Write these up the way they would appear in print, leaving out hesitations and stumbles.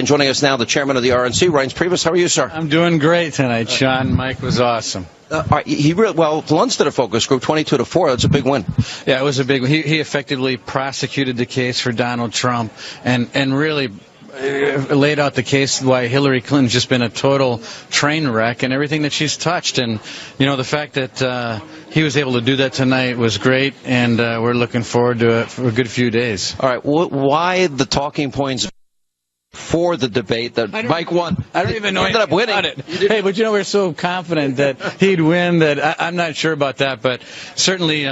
And joining us now, the chairman of the RNC, Reince Priebus. How are you, sir? I'm doing great tonight, Sean. Mike was awesome. Luntz did a focus group, 22-4. That's a big win. Yeah, it was a big win. He effectively prosecuted the case for Donald Trump and really laid out the case why Hillary Clinton's just been a total train wreck and everything that she's touched. And, you know, the fact that he was able to do that tonight was great, and we're looking forward to it for a good few days. All right. Why the talking points for the debate that Mike won? I don't even know ended up winning. about it. Hey, but you know, we're so confident that he'd win that I'm not sure about that. But certainly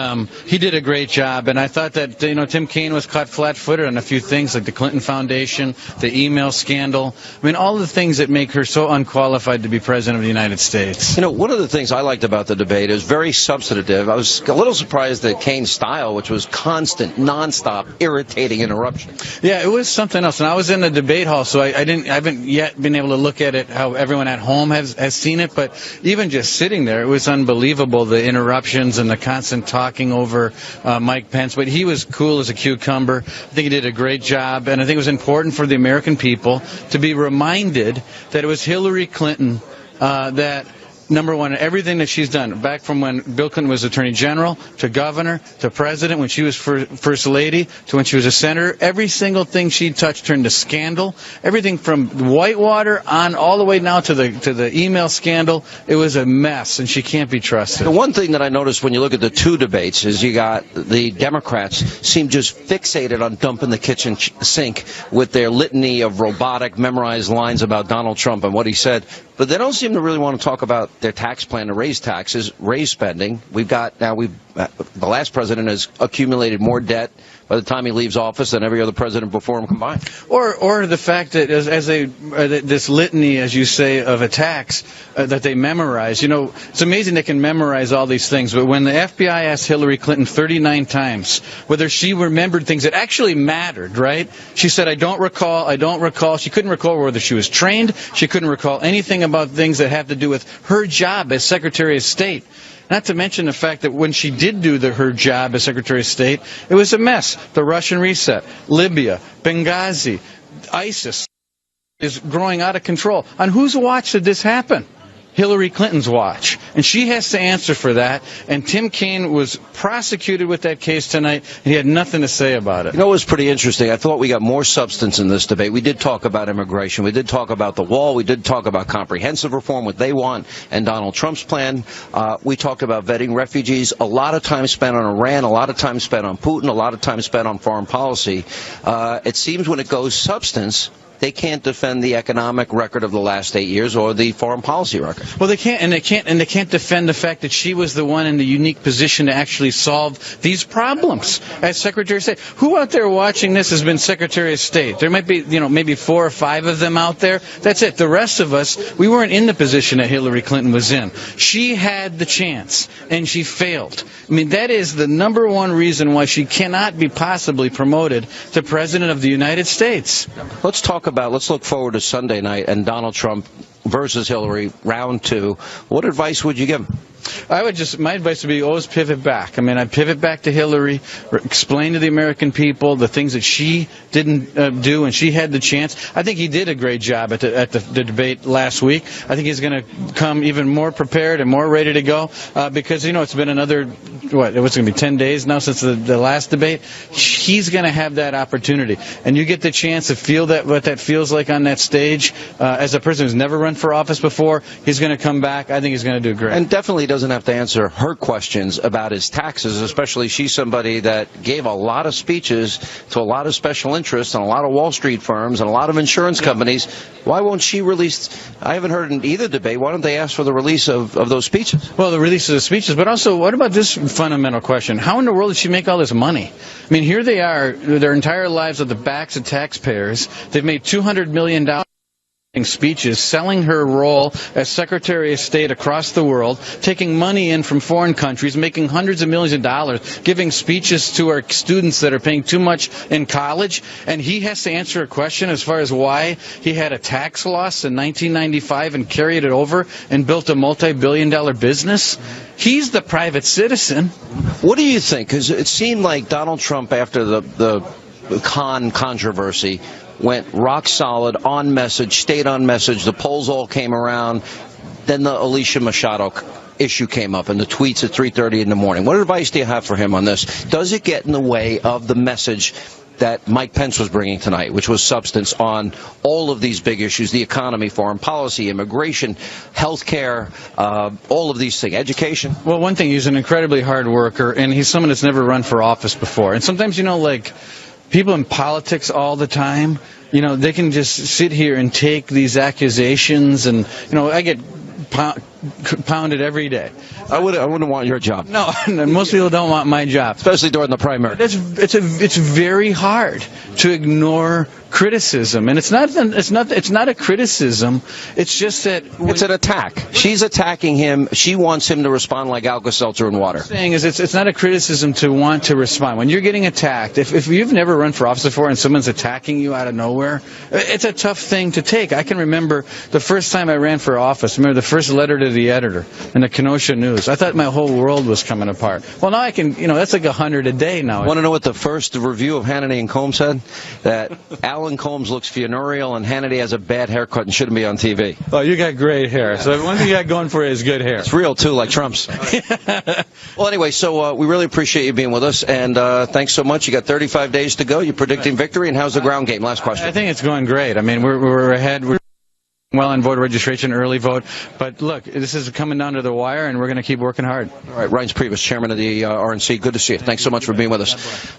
he did a great job. And I thought that, you know, Tim Kaine was caught flat-footed on a few things like the Clinton Foundation, the email scandal. I mean, all the things that make her so unqualified to be president of the United States. You know, one of the things I liked about the debate is very substantive. I was a little surprised at Kaine's style, which was constant, nonstop, irritating interruption. Yeah, it was something else. And I was in the debate hall, so I haven't yet been able to look at it how everyone at home has seen it. But even just sitting there, it was unbelievable, the interruptions and the constant talking over Mike Pence. But he was cool as a cucumber. I think he did a great job. And I think it was important for the American people to be reminded that it was Hillary Clinton that, number one, everything that she's done, back from when Bill Clinton was Attorney General, to governor, to president, when she was First Lady, to when she was a senator, every single thing she touched turned to scandal. Everything from Whitewater on all the way now to the email scandal. It was a mess, and she can't be trusted. The one thing that I noticed when you look at the two debates is you got the Democrats seem just fixated on dumping the kitchen sink with their litany of robotic, memorized lines about Donald Trump and what he said. But they don't seem to really want to talk about their tax plan to raise taxes, raise spending. The last president has accumulated more debt by the time he leaves office than every other president before him combined. Or the fact that this litany, as you say, of attacks that they memorize. You know, it's amazing they can memorize all these things. But when the FBI asked Hillary Clinton 39 times whether she remembered things that actually mattered, right? She said, I don't recall. She couldn't recall whether she was trained. She couldn't recall anything about things that have to do with her job as Secretary of State. Not to mention the fact that when she did do her job as Secretary of State, it was a mess. The Russian reset, Libya, Benghazi, ISIS is growing out of control. On whose watch did this happen? Hillary Clinton's watch. And she has to answer for that. And Tim Kaine was prosecuted with that case tonight. And he had nothing to say about it. You know, it was pretty interesting. I thought we got more substance in this debate. We did talk about immigration. We did talk about the wall. We did talk about comprehensive reform, what they want, and Donald Trump's plan. We talked about vetting refugees. A lot of time spent on Iran, a lot of time spent on Putin, a lot of time spent on foreign policy. It seems when it goes substance, they can't defend the economic record of the last 8 years or the foreign policy record. Well, they can't defend the fact that she was the one in the unique position to actually solve these problems as Secretary of State. Who out there watching this has been Secretary of State? There might be, you know, maybe 4 or 5 of them out there. That's it. The rest of us, we weren't in the position that Hillary Clinton was in. She had the chance, and she failed. I mean, that is the number one reason why she cannot be possibly promoted to President of the United States. Let's look forward to Sunday night and Donald Trump versus Hillary, round 2. What advice would you give him? My advice would be always pivot back. I mean, I'd pivot back to Hillary, explain to the American people the things that she didn't do, and she had the chance. I think he did a great job at the debate last week. I think he's going to come even more prepared and more ready to go because, you know, it's been another, it's going to be 10 days now since the last debate. He's going to have that opportunity. And you get the chance to feel what that feels like on that stage. As a person who's never run for office before, he's going to come back. I think he's going to do great. And definitely doesn't have to answer her questions about his taxes, especially she's somebody that gave a lot of speeches to a lot of special interests and a lot of Wall Street firms and a lot of insurance companies. Why won't she release? I haven't heard in either debate. Why don't they ask for the release of those speeches? Well, the release of the speeches, but also what about this fundamental question? How in the world did she make all this money? I mean, here they are, their entire lives at the backs of taxpayers. They've made $200 million speeches, selling her role as Secretary of State across the world, taking money in from foreign countries, making hundreds of millions of dollars, giving speeches to our students that are paying too much in college, and he has to answer a question as far as why he had a tax loss in 1995 and carried it over and built a multi-billion-dollar business. He's the private citizen. What do you think? Because it seemed like Donald Trump, after the controversy, went rock solid, on message, stayed on message. The polls all came around. Then the Alicia Machado issue came up and the tweets at 3:30 in the morning. What advice do you have for him on this? Does it get in the way of the message that Mike Pence was bringing tonight, which was substance on all of these big issues, the economy, foreign policy, immigration, health care, all of these things, education? Well, one thing, he's an incredibly hard worker, and he's someone that's never run for office before. And sometimes, like people in politics all the time, they can just sit here and take these accusations, and, I get pounded every day. I wouldn't want your job. No, most people don't want my job, especially during the primary. It's very hard to ignore criticism, and it's not a criticism. It's just that it's an attack. She's attacking him. She wants him to respond like Alka-Seltzer in water. What I'm saying is, it's not a criticism to want to respond. When you're getting attacked, if you've never run for office before and someone's attacking you out of nowhere, it's a tough thing to take. I can remember the first time I ran for office. Remember the first letter to the editor in the Kenosha News. I thought my whole world was coming apart. Well, now I can, that's like 100 a day now. Want to know what the first review of Hannity and Combs said? That Alan Combs looks funereal and Hannity has a bad haircut and shouldn't be on TV. Oh, you got great hair. So one thing you got going for you is good hair. It's real, too, like Trump's. Well, anyway, so we really appreciate you being with us, and thanks so much. You got 35 days to go. You're predicting victory, and how's the ground game? Last question. I think it's going great. I mean, we're ahead. We're well on voter registration, early vote. But look, this is coming down to the wire, and we're going to keep working hard. All right, Reince Priebus, chairman of the RNC. Good to see you. Thanks so much for being with us.